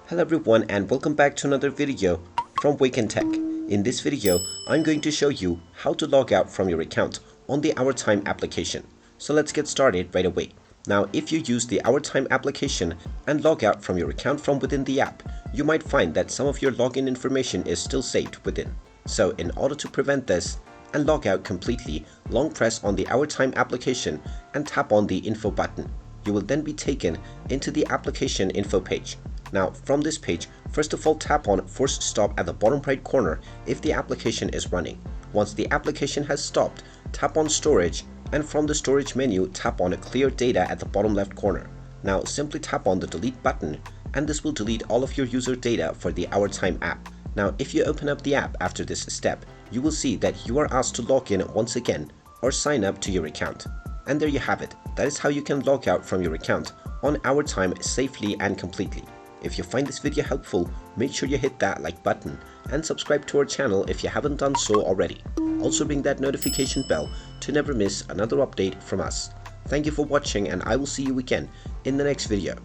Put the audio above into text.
Hello everyone and welcome back to another video from Wake&Tech. In this video, I'm going to show you how to log out from your account on the Ourtime application. So let's get started right away. Now, if you use the Ourtime application and log out from your account from within the app, you might find that some of your login information is still saved within. So in order to prevent this and log out completely, long press on the Ourtime application and tap on the info button. You will then be taken into the application info page. Now from this page, first of all tap on force stop at the bottom right corner if the application is running. Once the application has stopped, tap on storage and from the storage menu tap on clear data at the bottom left corner. Now simply tap on the delete button and this will delete all of your user data for the Ourtime app. Now if you open up the app after this step, you will see that you are asked to log in once again or sign up to your account. And there you have it. That is how you can log out from your account on Ourtime safely and completely. If you find this video helpful, make sure you hit that like button and subscribe to our channel if you haven't done so already. Also ring that notification bell to never miss another update from us. Thank you for watching and I will see you again in the next video.